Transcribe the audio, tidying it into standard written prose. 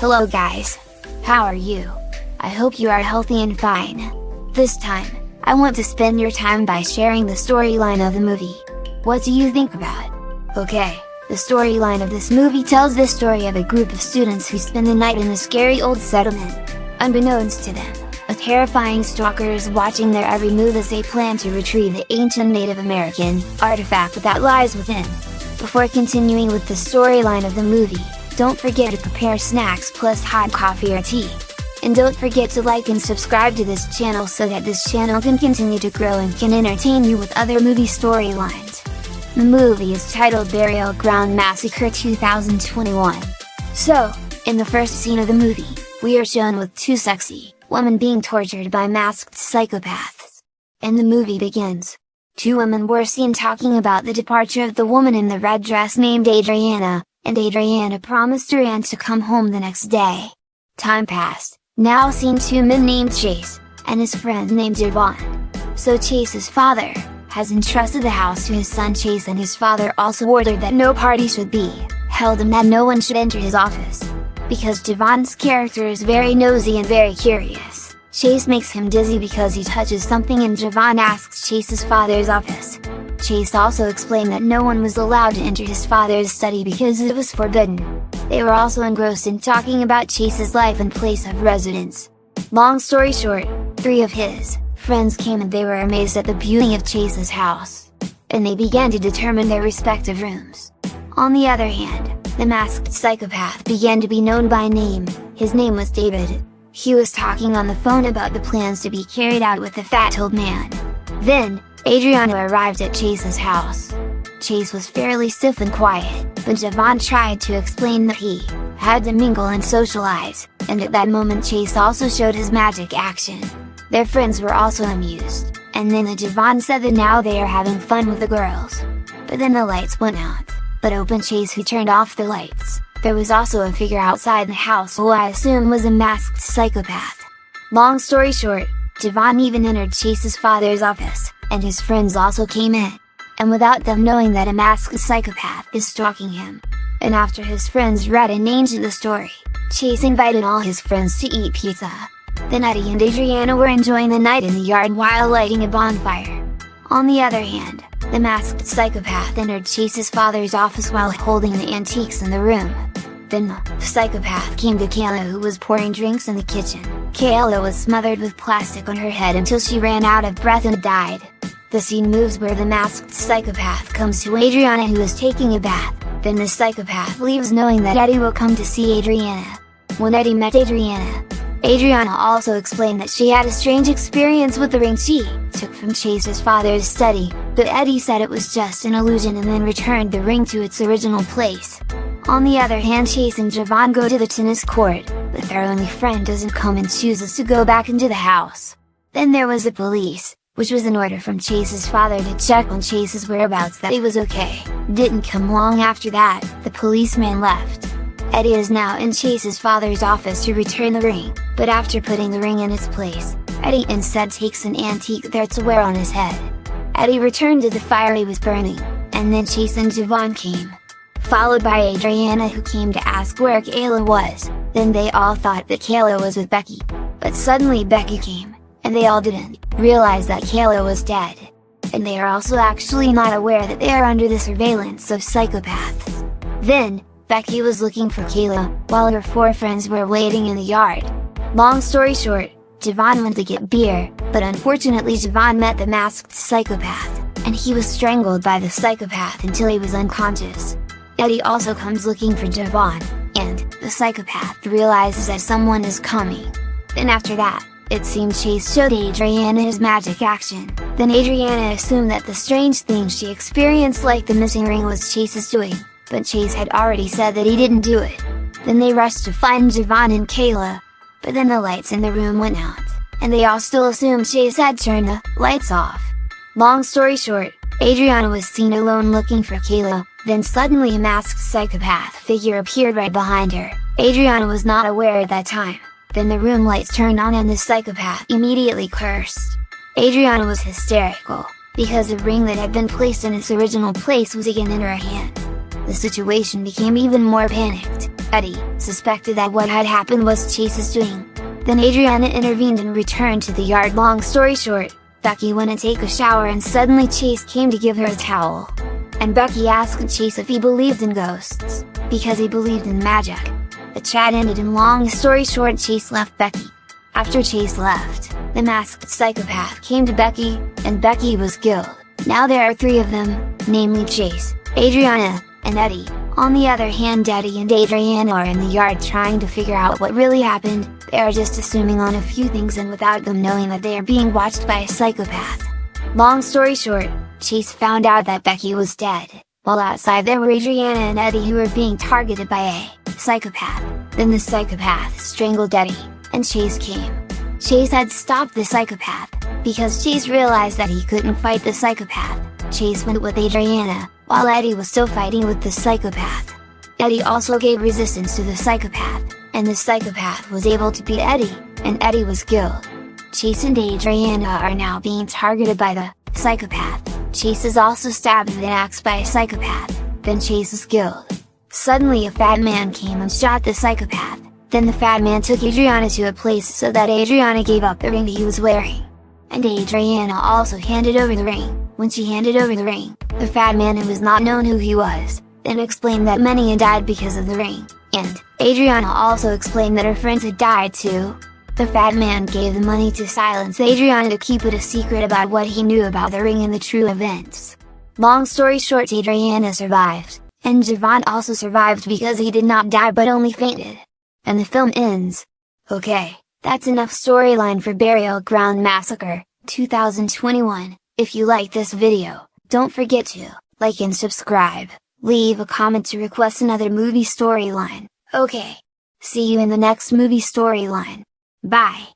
Hello guys! How are you? I hope you are healthy and fine. This time, I want to spend your time by sharing the storyline of the movie. What do you think about it? Okay, the storyline of this movie tells the story of a group of students who spend the night in a scary old settlement. Unbeknownst to them, a terrifying stalker is watching their every move as they plan to retrieve the ancient Native American artifact that lies within. Before continuing with the storyline of the movie, don't forget to prepare snacks plus hot coffee or tea. And don't forget to like and subscribe to this channel so that this channel can continue to grow and can entertain you with other movie storylines. The movie is titled Burial Ground Massacre 2021. So, in the first scene of the movie, we are shown with two sexy women being tortured by masked psychopaths. And the movie begins. Two women were seen talking about the departure of the woman in the red dress named Adriana, and Adriana promised her aunt to come home the next day. Time passed, now seeing two men named Chase, and his friend named Devon. So Chase's father has entrusted the house to his son Chase, and his father also ordered that no party should be held and that no one should enter his office. Because Devon's character is very nosy and very curious, Chase makes him dizzy because he touches something, and Devon asks Chase's father's office. Chase also explained that no one was allowed to enter his father's study because it was forbidden. They were also engrossed in talking about Chase's life and place of residence. Long story short, three of his friends came and they were amazed at the beauty of Chase's house. And they began to determine their respective rooms. On the other hand, the masked psychopath began to be known by name. His name was David. He was talking on the phone about the plans to be carried out with the fat old man. Then, Adriana arrived at Chase's house. Chase was fairly stiff and quiet, but Devon tried to explain that he had to mingle and socialize, and at that moment Chase also showed his magic action. Their friends were also amused, and then Devon said that now they are having fun with the girls. But then the lights went out, but open Chase who turned off the lights. There was also a figure outside the house who I assume was a masked psychopath. Long story short, Devon even entered Chase's father's office, and his friends also came in. And without them knowing that a masked psychopath is stalking him. And after his friends read and named the story, Chase invited all his friends to eat pizza. Then Eddie and Adriana were enjoying the night in the yard while lighting a bonfire. On the other hand, the masked psychopath entered Chase's father's office while holding the antiques in the room. Then the psychopath came to Kayla, who was pouring drinks in the kitchen. Kayla was smothered with plastic on her head until she ran out of breath and died. The scene moves where the masked psychopath comes to Adriana, who is taking a bath. Then the psychopath leaves knowing that Eddie will come to see Adriana. When Eddie met Adriana, Adriana also explained that she had a strange experience with the ring she took from Chase's father's study, but Eddie said it was just an illusion and then returned the ring to its original place. On the other hand, Chase and Devon go to the tennis court, but their only friend doesn't come and chooses to go back into the house. Then there was the police, which was an order from Chase's father to check on Chase's whereabouts that he was okay. Didn't come long after that, the policeman left. Eddie is now in Chase's father's office to return the ring, but after putting the ring in its place, Eddie instead takes an antique there to wear on his head. Eddie returned to the fire he was burning, and then Chase and Devon came. Followed by Adriana, who came to ask where Kayla was. Then they all thought that Kayla was with Becky. But suddenly Becky came, and they all didn't realize that Kayla was dead. And they are also actually not aware that they are under the surveillance of psychopaths. Then, Becky was looking for Kayla, while her four friends were waiting in the yard. Long story short, Devon went to get beer, but unfortunately Devon met the masked psychopath, and he was strangled by the psychopath until he was unconscious. Eddie also comes looking for Devon, and the psychopath realizes that someone is coming. Then after that, it seemed Chase showed Adriana his magic action. Then Adriana assumed that the strange thing she experienced, like the missing ring, was Chase's doing, but Chase had already said that he didn't do it. Then they rushed to find Devon and Kayla, but then the lights in the room went out, and they all still assumed Chase had turned the lights off. Long story short, Adriana was seen alone looking for Kayla. Then suddenly a masked psychopath figure appeared right behind her. Adriana was not aware at that time. Then the room lights turned on and the psychopath immediately cursed. Adriana was hysterical, because the ring that had been placed in its original place was again in her hand. the situation became even more panicked. Eddie suspected that what had happened was Chase's doing. Then Adriana intervened and returned to the yard. Long story short, Becky went to take a shower and suddenly Chase came to give her a towel. And Becky asked Chase if he believed in ghosts, because he believed in magic. The chat ended and long story short, Chase left Becky. After Chase left, the masked psychopath came to Becky, and Becky was killed. Now there are 3 of them, namely Chase, Adriana, and Eddie. On the other hand, Eddie and Adriana are in the yard trying to figure out what really happened. They are just assuming on a few things and without them knowing that they are being watched by a psychopath. Long story short, Chase found out that Becky was dead, while outside there were Adriana and Eddie who were being targeted by a psychopath. Then the psychopath strangled Eddie, and Chase came. Chase had stopped the psychopath, because Chase realized that he couldn't fight the psychopath. Chase went with Adriana, while Eddie was still fighting with the psychopath. Eddie also gave resistance to the psychopath, and the psychopath was able to beat Eddie, and Eddie was killed. Chase and Adriana are now being targeted by the psychopath. Chase is also stabbed with an axe by a psychopath, then Chase is killed. Suddenly a fat man came and shot the psychopath, then the fat man took Adriana to a place so that Adriana gave up the ring he was wearing. And Adriana also handed over the ring. When she handed over the ring, the fat man, who was not known who he was, then explained that many had died because of the ring, and Adriana also explained that her friends had died too. The fat man gave the money to silence Adriana to keep it a secret about what he knew about the ring and the true events. Long story short, Adriana survived, and Javon also survived because he did not die but only fainted. And the film ends. Okay, that's enough storyline for Burial Ground Massacre, 2021. If you like this video, don't forget to like and subscribe, leave a comment to request another movie storyline. Okay, see you in the next movie storyline. Bye!